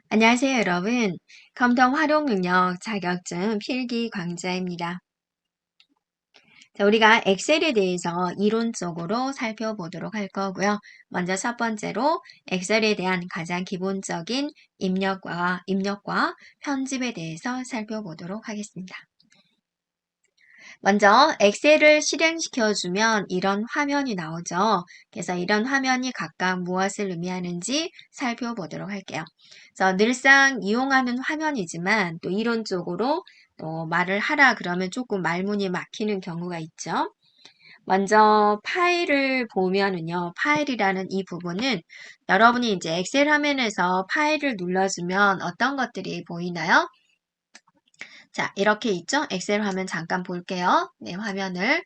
안녕하세요, 여러분. 컴퓨터 활용 능력 자격증 필기 강좌입니다. 자, 우리가 엑셀에 대해서 이론적으로 살펴보도록 할 거고요. 먼저 첫 번째로 엑셀에 대한 가장 기본적인 입력과 편집에 대해서 살펴보도록 하겠습니다. 먼저 엑셀을 실행시켜주면 이런 화면이 나오죠. 그래서 이런 화면이 각각 무엇을 의미하는지 살펴보도록 할게요. 그래서 늘상 이용하는 화면이지만 또 이론적으로 또 말을 하라 그러면 조금 말문이 막히는 경우가 있죠. 먼저 파일을 보면은요, 파일이라는 이 부분은 여러분이 이제 엑셀 화면에서 파일을 눌러주면 어떤 것들이 보이나요? 자, 이렇게 있죠? 엑셀 화면 잠깐 볼게요. 네, 화면을.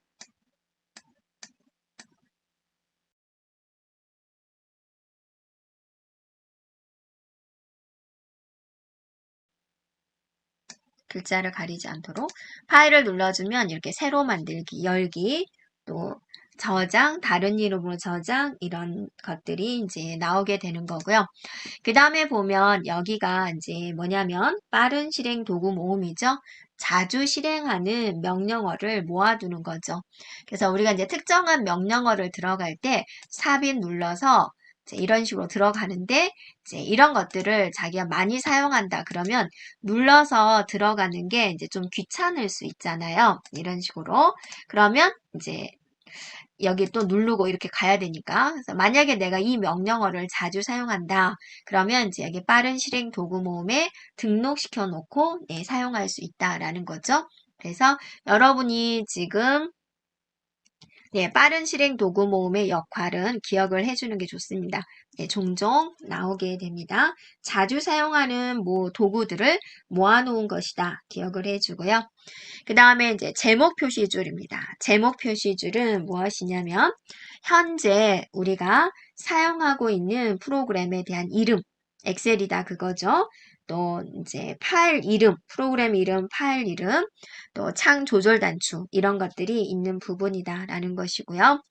글자를 가리지 않도록 파일을 눌러주면 이렇게 새로 만들기, 열기, 또 저장, 다른 이름으로 저장 이런 것들이 이제 나오게 되는 거고요. 그 다음에 보면 여기가 이제 뭐냐면 빠른 실행 도구 모음이죠. 자주 실행하는 명령어를 모아두는 거죠. 그래서 우리가 이제 특정한 명령어를 들어갈 때 삽입 눌러서 이제 이런 식으로 들어가는데 이제 이런 것들을 자기가 많이 사용한다 그러면 눌러서 들어가는 게 이제 좀 귀찮을 수 있잖아요. 이런 식으로. 그러면 이제 여기 또 누르고 이렇게 가야 되니까. 그래서 만약에 내가 이 명령어를 자주 사용한다. 그러면 이제 여기 빠른 실행 도구 모음에 등록시켜 놓고 사용할 수 있다라는 거죠. 그래서 여러분이 지금 빠른 실행 도구 모음의 역할은 기억을 해주는 게 좋습니다. 종종 나오게 됩니다. 자주 사용하는 도구들을 모아놓은 것이다. 기억을 해주고요. 그 다음에 이제 제목 표시줄입니다. 제목 표시줄은 무엇이냐면 현재 우리가 사용하고 있는 프로그램에 대한 이름, 엑셀이다 그거죠. 또 이제 파일 이름, 프로그램 이름, 파일 이름, 또 창 조절 단추 이런 것들이 있는 부분이다라는 것이고요.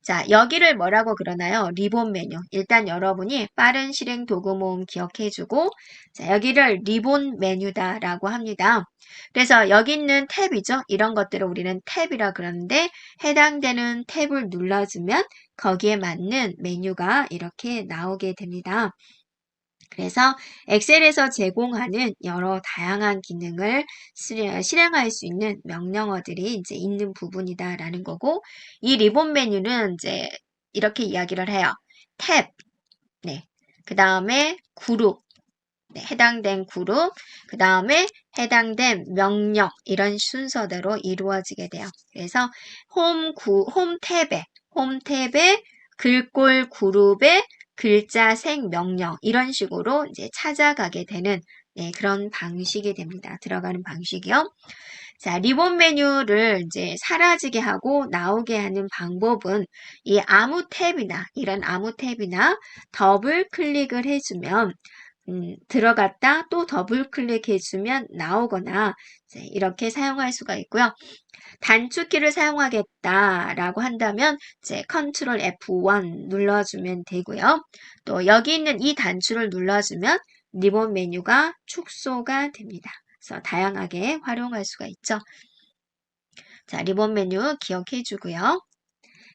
자, 여기를 뭐라고 그러나요? 리본 메뉴. 일단 여러분이 빠른 실행 도구 모음 기억해주고, 자, 여기를 리본 메뉴다라고 합니다. 그래서 여기 있는 탭이죠. 이런 것들을 우리는 탭이라 그러는데, 해당되는 탭을 눌러주면 거기에 맞는 메뉴가 이렇게 나오게 됩니다. 그래서 엑셀에서 제공하는 여러 다양한 기능을 실행할 수 있는 명령어들이 이제 있는 부분이다라는 거고, 이 리본 메뉴는 이제 이렇게 이야기를 해요. 탭, 네. 그 다음에 그룹, 네. 해당된 그룹, 그 다음에 해당된 명령, 이런 순서대로 이루어지게 돼요. 그래서 홈 탭에 글꼴 그룹에 글자 색 명령 이런 식으로 이제 찾아가게 되는 그런 방식이 됩니다. 들어가는 방식이요. 자, 리본 메뉴를 이제 사라지게 하고 나오게 하는 방법은 이 아무 탭이나 이런 아무 탭이나 더블 클릭을 해주면 들어갔다 또 더블 클릭해주면 나오거나 이렇게 사용할 수가 있고요. 단축키를 사용하겠다라고 한다면 이제 컨트롤 F1 눌러주면 되고요. 또 여기 있는 이 단추를 눌러주면 리본 메뉴가 축소가 됩니다. 그래서 다양하게 활용할 수가 있죠. 자, 리본 메뉴 기억해 주고요.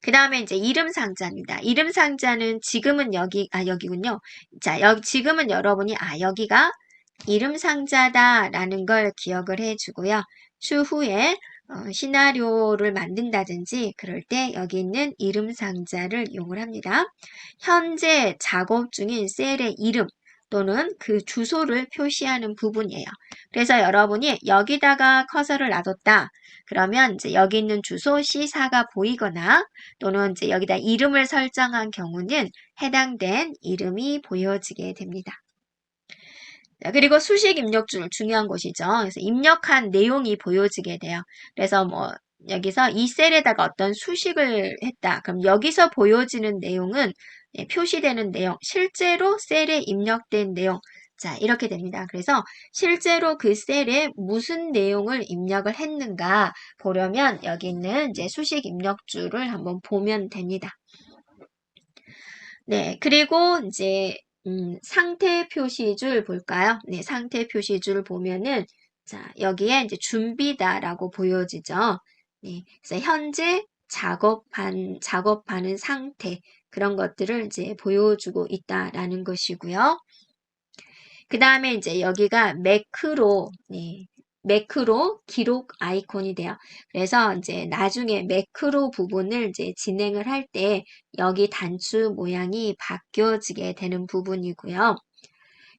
그 다음에 이제 이름 상자입니다. 이름 상자는 지금은 여기군요. 자, 지금은 여러분이, 여기가 이름 상자다라는 걸 기억을 해 주고요. 추후에 시나리오를 만든다든지 그럴 때 여기 있는 이름 상자를 이용을 합니다. 현재 작업 중인 셀의 이름 또는 그 주소를 표시하는 부분이에요. 그래서 여러분이 여기다가 커서를 놔뒀다. 그러면 이제 여기 있는 주소 C4가 보이거나 또는 이제 여기다 이름을 설정한 경우는 해당된 이름이 보여지게 됩니다. 그리고 수식 입력줄 중요한 것이죠. 그래서 입력한 내용이 보여지게 돼요. 그래서 뭐 여기서 이 셀에다가 어떤 수식을 했다. 그럼 여기서 보여지는 내용은 표시되는 내용, 실제로 셀에 입력된 내용. 자, 이렇게 됩니다. 그래서 실제로 그 셀에 무슨 내용을 입력을 했는가 보려면 여기 있는 이제 수식 입력줄을 한번 보면 됩니다. 네, 그리고 이제 상태 표시줄 볼까요? 네, 상태 표시줄 보면은, 자, 여기에 이제 준비다라고 보여지죠. 네, 그래서 현재 작업하는 상태, 그런 것들을 이제 보여주고 있다라는 것이고요. 그 다음에 이제 여기가 매크로, 네, 매크로 기록 아이콘이 돼요. 그래서 이제 나중에 매크로 부분을 이제 진행을 할 때 여기 단추 모양이 바뀌어지게 되는 부분이고요.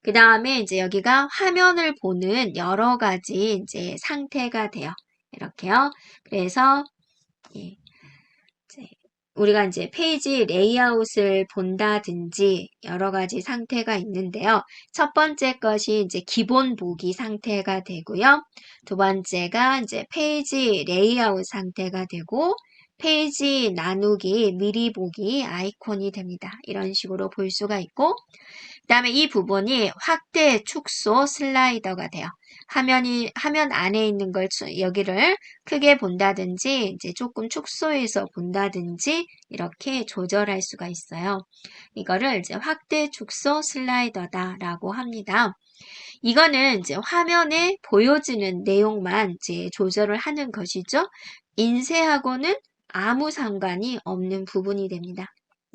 그 다음에 이제 여기가 화면을 보는 여러 가지 이제 상태가 돼요. 이렇게요. 그래서 예, 이제 우리가 이제 페이지 레이아웃을 본다든지 여러 가지 상태가 있는데요. 첫 번째 것이 이제 기본 보기 상태가 되고요. 두 번째가 이제 페이지 레이아웃 상태가 되고 페이지 나누기, 미리 보기 아이콘이 됩니다. 이런 식으로 볼 수가 있고 그 다음에 이 부분이 확대, 축소, 슬라이더가 돼요. 화면 안에 있는 걸 여기를 크게 본다든지, 이제 조금 축소해서 본다든지, 이렇게 조절할 수가 있어요. 이거를 이제 확대, 축소, 슬라이더다라고 합니다. 이거는 이제 화면에 보여지는 내용만 이제 조절을 하는 것이죠. 인쇄하고는 아무 상관이 없는 부분이 됩니다.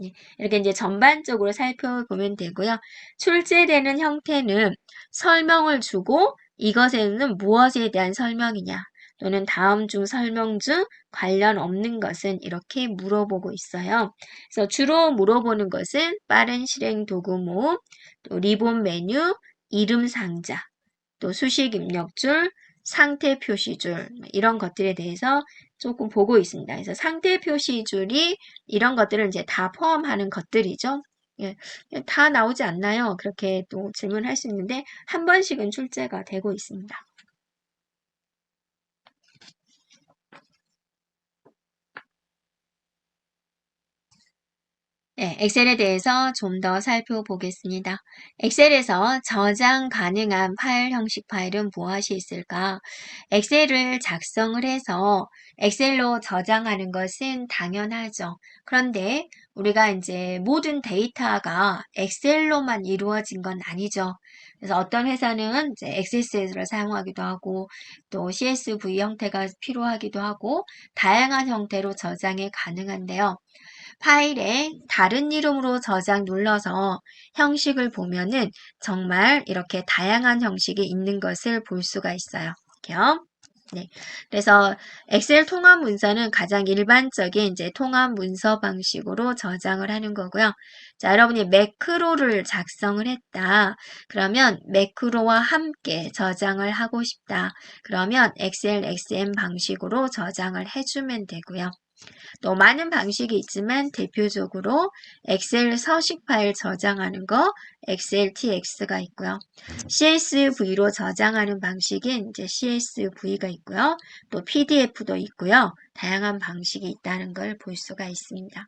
예, 이렇게 이제 전반적으로 살펴보면 되고요. 출제되는 형태는 설명을 주고 이것에는 무엇에 대한 설명이냐 또는 다음 중 설명 중 관련 없는 것은 이렇게 물어보고 있어요. 그래서 주로 물어보는 것은 빠른 실행 도구 모음, 또 리본 메뉴, 이름 상자, 또 수식 입력줄, 상태 표시줄 이런 것들에 대해서 조금 보고 있습니다. 그래서 상태 표시줄이 이런 것들을 이제 다 포함하는 것들이죠. 예, 다 나오지 않나요? 그렇게 또 질문할 수 있는데 한 번씩은 출제가 되고 있습니다. 네, 엑셀에 대해서 좀 더 살펴보겠습니다. 엑셀에서 저장 가능한 파일 형식 파일은 무엇이 있을까? 엑셀을 작성을 해서 엑셀로 저장하는 것은 당연하죠. 그런데 우리가 이제 모든 데이터가 엑셀로만 이루어진 건 아니죠. 그래서 어떤 회사는 이제 XSS를 사용하기도 하고 또 CSV 형태가 필요하기도 하고 다양한 형태로 저장이 가능한데요. 파일에 다른 이름으로 저장 눌러서 형식을 보면은 정말 이렇게 다양한 형식이 있는 것을 볼 수가 있어요. 이렇게요. 네. 그래서 엑셀 통합 문서는 가장 일반적인 이제 통합 문서 방식으로 저장을 하는 거고요. 자, 여러분이 매크로를 작성을 했다. 그러면 매크로와 함께 저장을 하고 싶다. 그러면 엑셀 XM 방식으로 저장을 해주면 되고요. 또 많은 방식이 있지만 대표적으로 엑셀 서식 파일 저장하는 거 XLTX가 있고요. CSV로 저장하는 방식인 이제 CSV가 있고요. 또 PDF도 있고요. 다양한 방식이 있다는 걸 볼 수가 있습니다.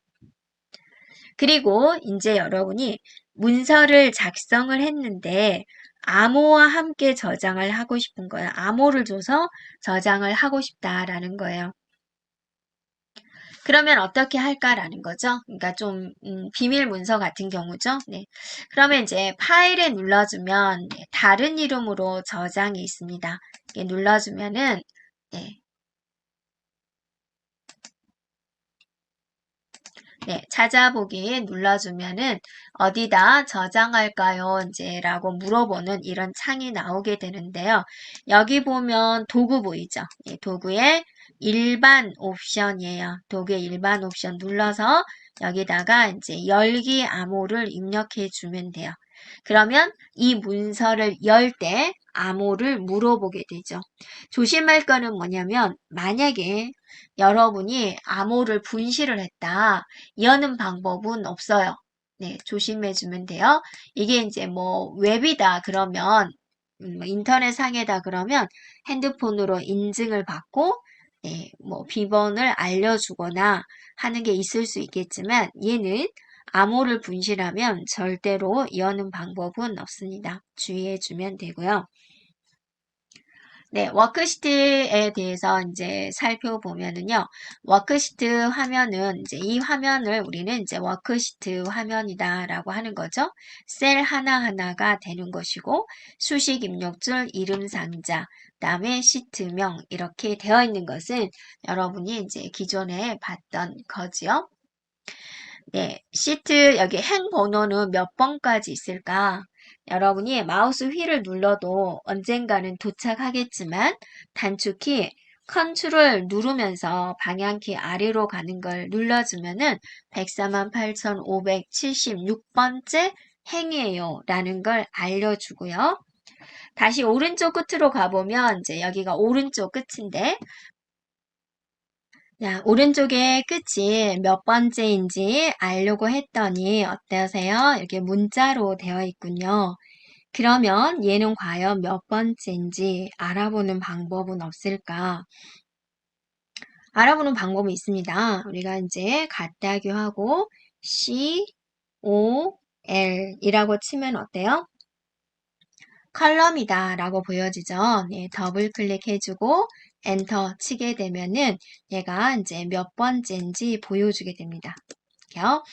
그리고 이제 여러분이 문서를 작성을 했는데 암호와 함께 저장을 하고 싶은 거예요. 암호를 줘서 저장을 하고 싶다라는 거예요. 그러면 어떻게 할까라는 거죠. 그러니까 좀 비밀 문서 같은 경우죠. 네. 그러면 이제 파일에 눌러주면 네, 다른 이름으로 저장이 있습니다. 이렇게 눌러주면은 네, 네, 찾아보기 눌러주면은 어디다 저장할까요? 이제 라고 물어보는 이런 창이 나오게 되는데요. 여기 보면 도구 보이죠? 예, 도구의 일반 옵션이에요. 도구의 일반 옵션 눌러서 여기다가 이제 열기 암호를 입력해 주면 돼요. 그러면 이 문서를 열 때 암호를 물어보게 되죠. 조심할 거는 뭐냐면 만약에 여러분이 암호를 분실을 했다. 여는 방법은 없어요. 네, 조심해주면 돼요. 이게 이제 뭐 웹이다 그러면 인터넷 상에다 그러면 핸드폰으로 인증을 받고 네, 뭐 비번을 알려주거나 하는 게 있을 수 있겠지만 얘는 암호를 분실하면 절대로 여는 방법은 없습니다. 주의해 주면 되고요. 네, 워크시트에 대해서 이제 살펴보면은요, 워크시트 화면은 이제 이 화면을 우리는 이제 워크시트 화면이다라고 하는 거죠. 셀 하나하나가 되는 것이고, 수식 입력줄, 이름 상자, 그다음에 시트명 이렇게 되어 있는 것은 여러분이 이제 기존에 봤던 거지요. 네, 시트 여기 행 번호는 몇 번까지 있을까? 여러분이 마우스 휠을 눌러도 언젠가는 도착하겠지만 단축키 컨트롤 누르면서 방향키 아래로 가는 걸 눌러주면은 148,576번째 행이에요 라는 걸 알려주고요. 다시 오른쪽 끝으로 가보면 이제 여기가 오른쪽 끝인데 자, 오른쪽에 끝이 몇 번째인지 알려고 했더니 어떠세요? 이렇게 문자로 되어 있군요. 그러면 얘는 과연 몇 번째인지 알아보는 방법은 없을까? 알아보는 방법이 있습니다. 우리가 이제 갓다교하고 C, O, L 이라고 치면 어때요? 컬럼이다 라고 보여지죠. 네, 더블 클릭해주고 엔터 치게 되면은 얘가 이제 몇 번째인지 보여주게 됩니다. 이렇게요.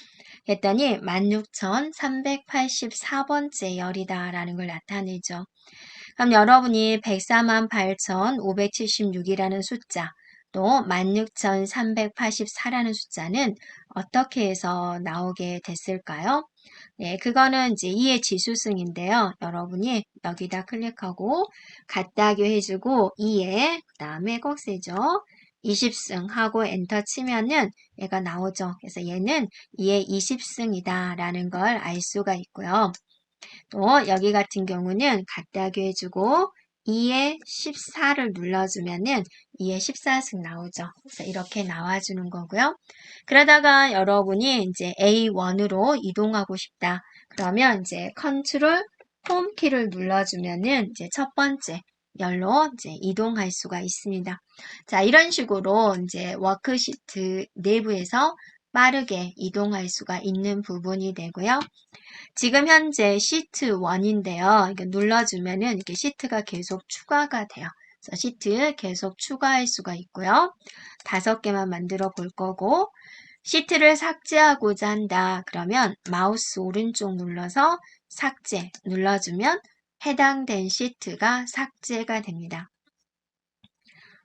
했더니 16,384번째 열이다 라는 걸 나타내죠. 그럼 여러분이 148,576이라는 숫자 또 16,384라는 숫자는 어떻게 해서 나오게 됐을까요? 네, 그거는 이제 2의 지수승인데요. 여러분이 여기다 클릭하고 갖다교 해주고 2에 그 다음에 꼭 세죠. 20승 하고 엔터 치면은 얘가 나오죠. 그래서 얘는 2의 20승이다 라는 걸 알 수가 있고요. 또 여기 같은 경우는 갖다교 해주고 2에 14를 눌러주면은 2에 14승 나오죠. 그래서 이렇게 나와주는 거고요. 그러다가 여러분이 이제 A1으로 이동하고 싶다. 그러면 이제 컨트롤 홈 키를 눌러주면은 이제 첫 번째 열로 이제 이동할 수가 있습니다. 자, 이런 식으로 이제 워크시트 내부에서 빠르게 이동할 수가 있는 부분이 되고요. 지금 현재 시트 1인데요. 이렇게 눌러주면은 이렇게 시트가 계속 추가가 돼요. 그래서 시트 계속 추가할 수가 있고요. 5개만 만들어 볼 거고, 시트를 삭제하고자 한다. 그러면 마우스 오른쪽 눌러서 삭제 눌러주면 해당된 시트가 삭제가 됩니다.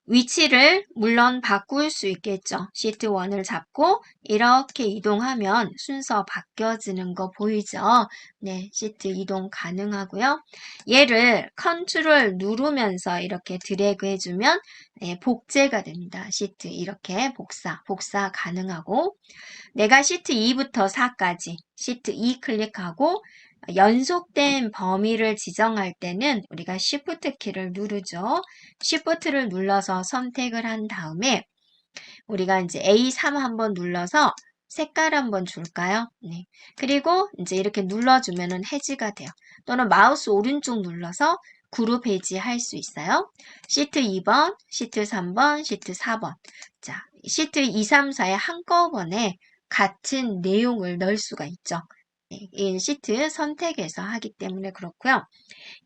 위치를 물론 바꿀 수 있겠죠. 시트 1을 잡고 이렇게 이동하면 순서 바뀌어지는 거 보이죠? 네, 시트 이동 가능하고요. 얘를 컨트롤 누르면서 이렇게 드래그 해주면 네, 복제가 됩니다. 시트 이렇게 복사 가능하고 내가 시트 2부터 4까지 시트 2 클릭하고 연속된 범위를 지정할 때는 우리가 Shift 키를 누르죠. Shift를 눌러서 선택을 한 다음에 우리가 이제 A3 한번 눌러서 색깔 한번 줄까요? 네. 그리고 이제 이렇게 눌러주면은 해지가 돼요. 또는 마우스 오른쪽 눌러서 그룹 해지 할 수 있어요. 시트 2번, 시트 3번, 시트 4번. 자, 시트 2, 3, 4에 한꺼번에 같은 내용을 넣을 수가 있죠. 네, 이 시트 선택해서 하기 때문에 그렇고요.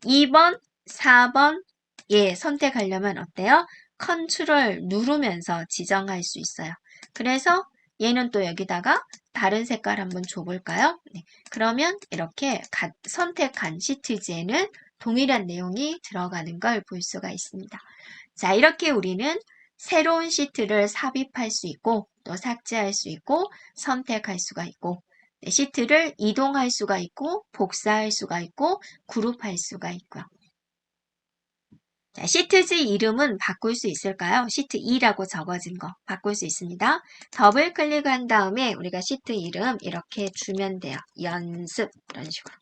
2번, 4번 예, 선택하려면 어때요? 컨트롤 누르면서 지정할 수 있어요. 그래서 얘는 또 여기다가 다른 색깔 한번 줘볼까요? 네, 그러면 이렇게 선택한 시트지에는 동일한 내용이 들어가는 걸 볼 수가 있습니다. 자, 이렇게 우리는 새로운 시트를 삽입할 수 있고 또 삭제할 수 있고 선택할 수가 있고 네, 시트를 이동할 수가 있고 복사할 수가 있고 그룹할 수가 있고요. 자, 시트지 이름은 바꿀 수 있을까요? 시트 2라고 적어진 거 바꿀 수 있습니다. 더블 클릭한 다음에 우리가 시트 이름 이렇게 주면 돼요. 연습 이런 식으로.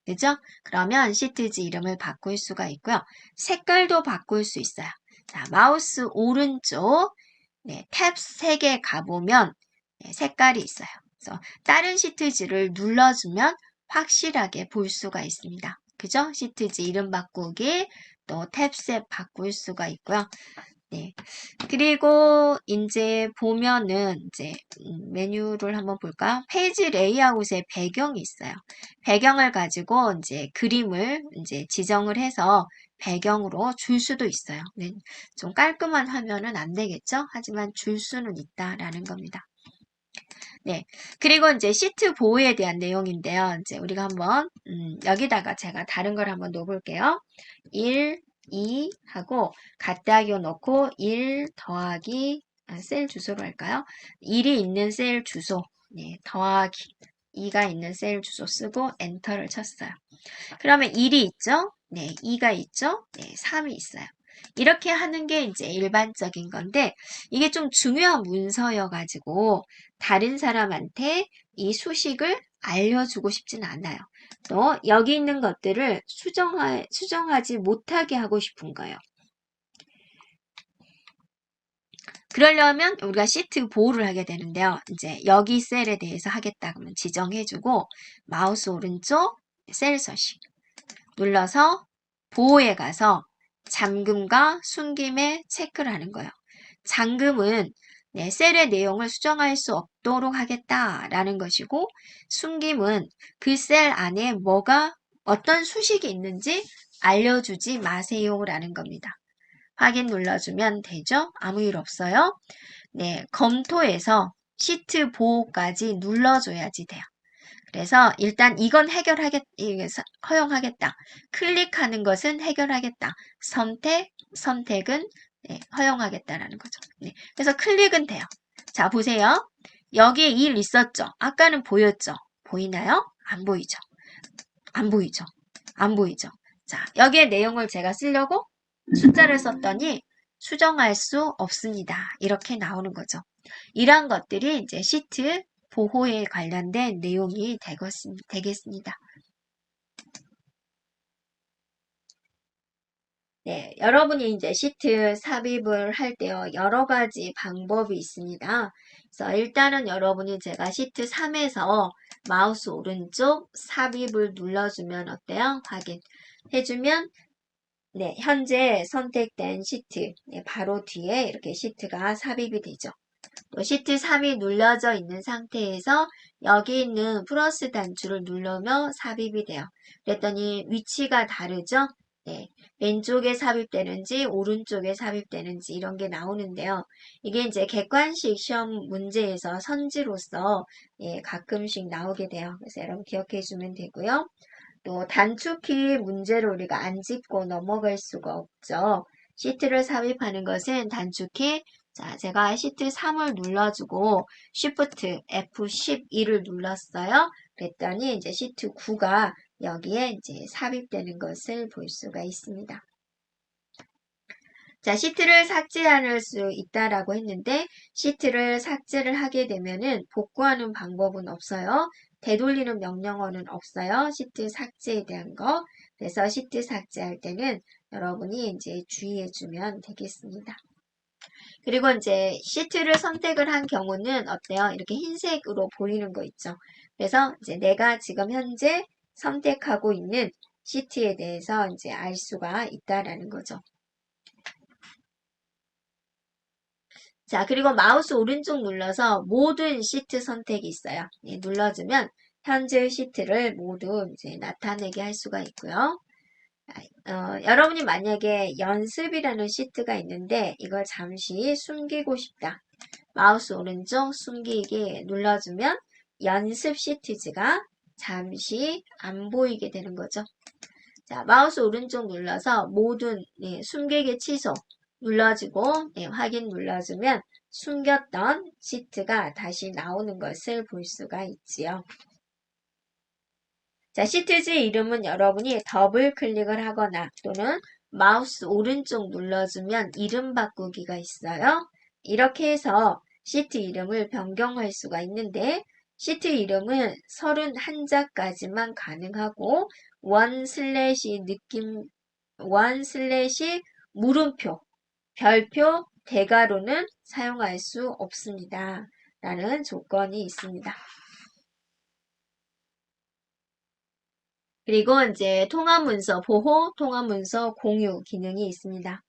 그죠? 그러면 시트지 이름을 바꿀 수가 있고요. 색깔도 바꿀 수 있어요. 자, 마우스 오른쪽 네, 탭 3개 가보면 네, 색깔이 있어요. 그래서 다른 시트지를 눌러주면 확실하게 볼 수가 있습니다. 그죠? 시트지 이름 바꾸기, 또 탭셋 바꿀 수가 있고요. 네. 그리고 이제 보면은 이제 메뉴를 한번 볼까? 페이지 레이아웃에 배경이 있어요. 배경을 가지고 이제 그림을 이제 지정을 해서 배경으로 줄 수도 있어요. 네, 좀 깔끔한 화면은 안 되겠죠? 하지만 줄 수는 있다라는 겁니다. 네. 그리고 이제 시트 보호에 대한 내용인데요. 이제 우리가 한번, 여기다가 제가 다른 걸 한번 넣어볼게요. 1, 2 하고, 갖다기を넣고, 1 더하기, 셀 주소로 할까요? 1이 있는 셀 주소, 네, 더하기, 2가 있는 셀 주소 쓰고, 엔터를 쳤어요. 그러면 1이 있죠? 네, 2가 있죠? 네, 3이 있어요. 이렇게 하는 게 이제 일반적인 건데, 이게 좀 중요한 문서여가지고, 다른 사람한테 이 수식을 알려주고 싶진 않아요. 또, 여기 있는 것들을 수정하지 못하게 하고 싶은 거예요. 그러려면 우리가 시트 보호를 하게 되는데요. 이제 여기 셀에 대해서 하겠다 그러면 지정해주고, 마우스 오른쪽 셀 서식 눌러서 보호에 가서 잠금과 숨김에 체크를 하는 거예요. 잠금은 네, 셀의 내용을 수정할 수 없도록 하겠다라는 것이고, 숨김은 그 셀 안에 어떤 수식이 있는지 알려주지 마세요라는 겁니다. 확인 눌러주면 되죠? 아무 일 없어요. 네, 검토해서 시트 보호까지 눌러줘야지 돼요. 그래서 일단 이건 허용하겠다. 클릭하는 것은 해결하겠다. 선택은 네, 허용하겠다라는 거죠. 네, 그래서 클릭은 돼요. 자, 보세요. 여기에 1 있었죠? 아까는 보였죠? 보이나요? 안 보이죠? 안 보이죠? 안 보이죠? 자, 여기에 내용을 제가 쓰려고 숫자를 썼더니 수정할 수 없습니다. 이렇게 나오는 거죠. 이러한 것들이 이제 시트 보호에 관련된 내용이 되겠습니다. 네, 여러분이 이제 시트 삽입을 할 때요, 여러 가지 방법이 있습니다. 그래서 일단은 여러분이 제가 시트 3에서 마우스 오른쪽 삽입을 눌러주면 어때요? 확인해주면 네, 현재 선택된 시트, 네, 바로 뒤에 이렇게 시트가 삽입이 되죠. 또 시트 3이 눌려져 있는 상태에서 여기 있는 플러스 단추를 누르며 삽입이 돼요. 그랬더니 위치가 다르죠? 네, 왼쪽에 삽입되는지 오른쪽에 삽입되는지 이런 게 나오는데요. 이게 이제 객관식 시험 문제에서 선지로서 예, 가끔씩 나오게 돼요. 그래서 여러분 기억해 주면 되고요. 또 단축키 문제를 우리가 안 짚고 넘어갈 수가 없죠. 시트를 삽입하는 것은 단축키, 자, 제가 시트 3을 눌러주고 Shift F12를 눌렀어요. 그랬더니 이제 시트 9가 여기에 이제 삽입되는 것을 볼 수가 있습니다. 자, 시트를 삭제할 수 있다라고 했는데 시트를 삭제를 하게 되면은 복구하는 방법은 없어요. 되돌리는 명령어는 없어요. 시트 삭제에 대한 거. 그래서 시트 삭제할 때는 여러분이 이제 주의해 주면 되겠습니다. 그리고 이제 시트를 선택을 한 경우는 어때요? 이렇게 흰색으로 보이는 거 있죠. 그래서 이제 내가 지금 현재 선택하고 있는 시트에 대해서 이제 알 수가 있다라는 거죠. 자, 그리고 마우스 오른쪽 눌러서 모든 시트 선택이 있어요. 예, 눌러주면 현재 시트를 모두 이제 나타내게 할 수가 있고요. 여러분이 만약에 연습이라는 시트가 있는데 이걸 잠시 숨기고 싶다. 마우스 오른쪽 숨기기 눌러주면 연습 시트즈가 잠시 안 보이게 되는 거죠. 자, 마우스 오른쪽 눌러서 모든 숨기기 취소 눌러주고 확인 눌러주면 숨겼던 시트가 다시 나오는 것을 볼 수가 있지요. 자, 시트즈 이름은 여러분이 더블 클릭을 하거나 또는 마우스 오른쪽 눌러주면 이름 바꾸기가 있어요. 이렇게 해서 시트 이름을 변경할 수가 있는데 시트 이름은 31자까지만 가능하고 원 슬래시 물음표, 별표, 대괄호는 사용할 수 없습니다. 라는 조건이 있습니다. 그리고 이제 통합문서 보호, 통합문서 공유 기능이 있습니다.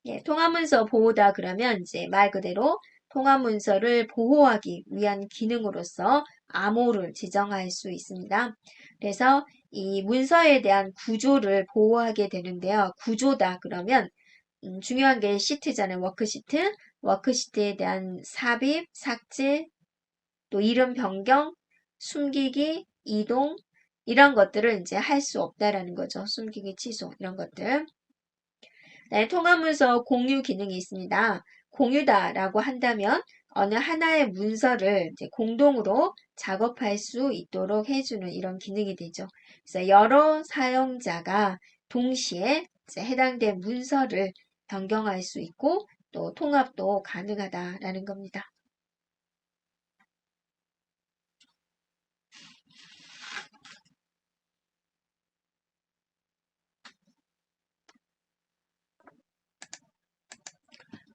예, 통합문서 보호다 그러면 이제 말 그대로 통합문서를 보호하기 위한 기능으로서 암호를 지정할 수 있습니다. 그래서 이 문서에 대한 구조를 보호하게 되는데요. 구조다 그러면 중요한 게 시트잖아요. 워크시트. 워크시트에 대한 삽입, 삭제, 또 이름 변경, 숨기기, 이동 이런 것들을 이제 할 수 없다라는 거죠. 숨기기, 취소 이런 것들. 네, 통합문서 공유 기능이 있습니다. 공유다라고 한다면 어느 하나의 문서를 이제 공동으로 작업할 수 있도록 해주는 이런 기능이 되죠. 그래서 여러 사용자가 동시에 이제 해당된 문서를 변경할 수 있고 또 통합도 가능하다라는 겁니다.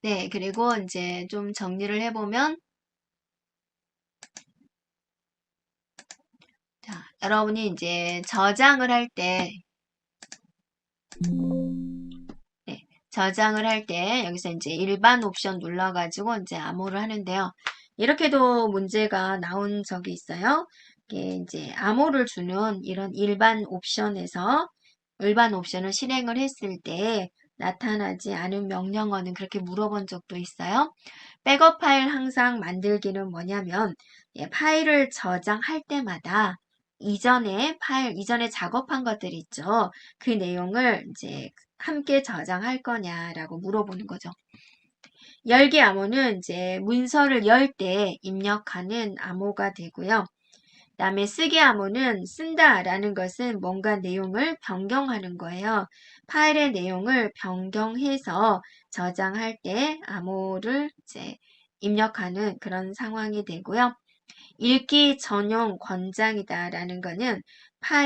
네, 그리고 이제 좀 정리를 해보면 자, 여러분이 이제 저장을 할 때, 네, 저장을 할 때 여기서 이제 일반 옵션 눌러가지고 이제 암호를 하는데요. 이렇게도 문제가 나온 적이 있어요. 이게 이제 암호를 주는 이런 일반 옵션을 실행을 했을 때 나타나지 않은 명령어는 그렇게 물어본 적도 있어요. 백업 파일 항상 만들기는 뭐냐면 파일을 저장할 때마다 이전에 작업한 것들 있죠. 그 내용을 이제 함께 저장할 거냐라고 물어보는 거죠. 열기 암호는 이제 문서를 열 때 입력하는 암호가 되고요. 그다음에 쓰기 암호는 쓴다라는 것은 뭔가 내용을 변경하는 거예요. 파일의 내용을 변경해서 저장할 때 암호를 이제 입력하는 그런 상황이 되고요. 읽기 전용 권장이다라는 것은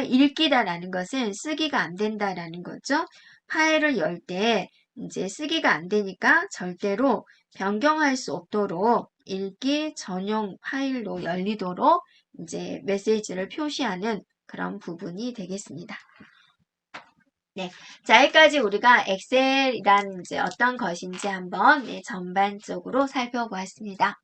읽기다라는 것은 쓰기가 안 된다라는 거죠. 파일을 열 때 이제 쓰기가 안 되니까 절대로 변경할 수 없도록 읽기 전용 파일로 열리도록 이제 메시지를 표시하는 그런 부분이 되겠습니다. 네. 자, 여기까지 우리가 엑셀이란 이제 어떤 것인지 한번 전반적으로 살펴보았습니다.